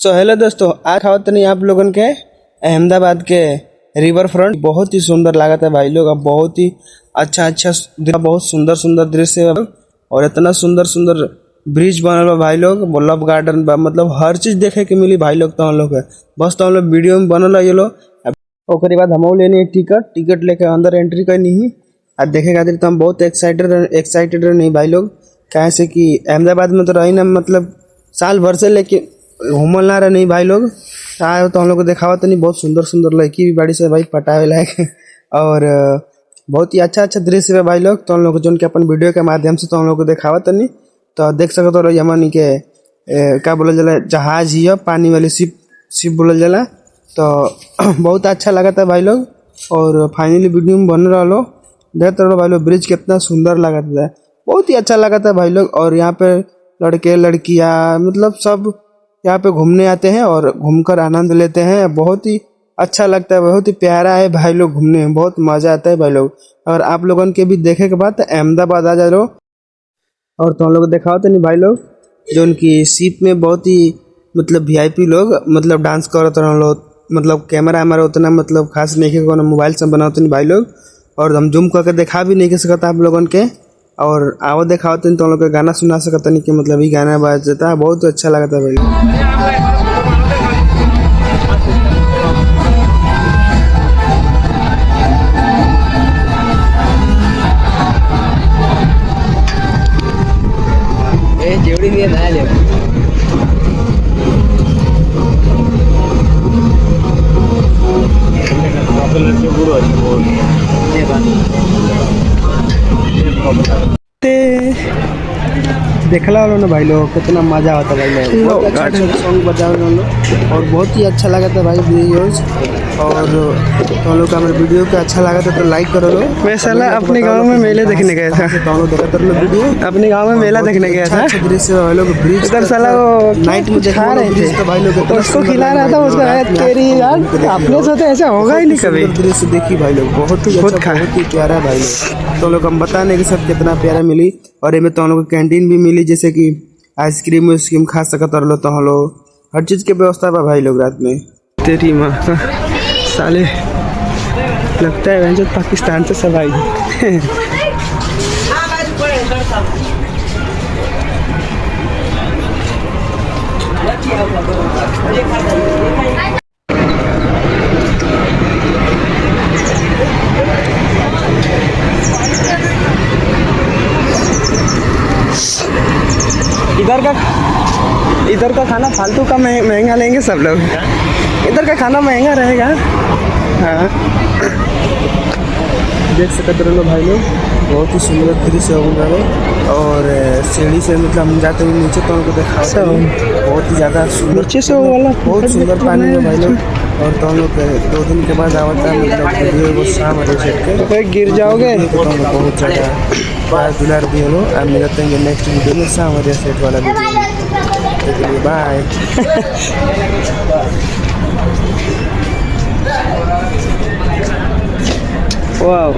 Hello दोस्तों, आज खावत नहीं आप लोगन के अहमदाबाद के रिवर फ्रंट। बहुत ही सुंदर लागत है भाई लोग। अब बहुत ही अच्छा बहुत सुंदर सुंदर दृश्य है और इतना सुंदर सुंदर ब्रिज बनल बा भाई लोग। लव गार्डन बा, मतलब हर चीज देखे के मिली भाई लोग। तो हम लोग बस तो हम लोग वीडियो में बनल है ये लोग। ओकरे बाद हम लेनी टिकट लेके अंदर एंट्री करनी ही और देखे खातिर तो हम बहुत एक्साइटेड नहीं भाई लोग। कहे से कि अहमदाबाद में तो रही ना, मतलब साल भर से लेके घूमल ना रहे नहीं भाई लोग। आए तो हम लोग को दिखावा तो नहीं, बहुत सुंदर सुंदर लड़की भी बड़ी से भाई पटावे लायक और बहुत ही अच्छा दृश्य है भाई लोग। तो हम लोग जो अपन वीडियो के माध्यम से तो हम लोग को दिखावा तो नहीं, तो देख सकते हो यमन के क्या बोला जाला, जहाज ही है, पानी वाली शिप बोला जाला। तो बहुत अच्छा लगा था भाई लोग और फाइनली वीडियो में बन रहा देख रहे भाई लोग। ब्रिज कितना सुंदर लगा था, बहुत ही अच्छा लगा था भाई लोग। और यहाँ पे लड़के लड़कियाँ मतलब सब यहाँ पे घूमने आते हैं और घूमकर आनंद लेते हैं। बहुत ही अच्छा लगता है, बहुत ही प्यारा है भाई लोग। घूमने में बहुत मजा आता है भाई लोग। और आप लोगों के भी देखे के बाद अहमदाबाद आ जा लो और तो हम लोग दिखाओ तो नहीं भाई लोग, जो उनकी सीट में बहुत ही मतलब वीआईपी लोग मतलब डांस करते रहे लोग। मतलब कैमरा हमारा उतना मतलब खास नहीं है, मोबाइल से बनाते नहीं भाई लोग। और हम जूम करके दिखा भी नहीं कर सकता आप लोगों के। और आओ दिखाओ तो हम लोग का गाना सुना सकता नहीं कि मतलब ये गाना बाज जाता है। बहुत अच्छा लगा था भाई। जेवढी मी नाही आले देखला वालों ने भाई लोग कितना मजा आता भाई लोग। बहुत अच्छा सॉन्ग बजा लोग और बहुत ही अच्छा लगा था भाई वीडियोज। और तो लोग का मेरे वीडियो को अच्छा लगा था तो लाइक करो लो। मैं साला अपने गांव में मेले देखने गया था। वीडियो अपने गांव में मेला देखने गया था। दृश्य भाई लोग, ब्रिज इधर साला वो नाइट में खा रहे थे तो भाई लोग उसको खिला रहा था। उसका तेरी यार अपने साथ ऐसा होगा ही नहीं कभी। दृश्य देखी भाई लोग, बहुत ही प्यारा भाई लोग। तो लोग हम बताने के सब कितना प्यारा मिली। और इनमें तो हम लोग कैंटीन भी मिली, जैसे कि आइसक्रीम खा सकता रहो। तो हम लोग हर चीज की व्यवस्था बा भाई लोग। रात में तेरी माँ साले लगता है जो पाकिस्तान से सब आई। इधर का खाना फालतू का महंगा लेंगे सब लोग। इधर का खाना महंगा रहेगा। हाँ देख सकते रहो भाई लोग, बहुत ही सुंदर दृश्य है। और सीढ़ी से मतलब हम जाते हुए नीचे तो उनको देखा बहुत ही ज़्यादा सुंदर नीचे से वाला बहुत सुंदर पानी है भाई लोग। और तो हम लोग 2 दिन के बाद आवता है मतलब वो शाम वाले सेट के गिर जाओगे तो हम लोग बहुत ज़्यादा प्यार दुलार दिए लोग। अब मिलते हैं नेक्स्ट वीडियो में शाम वाले सेट वाला वीडियो। बाय। वाओ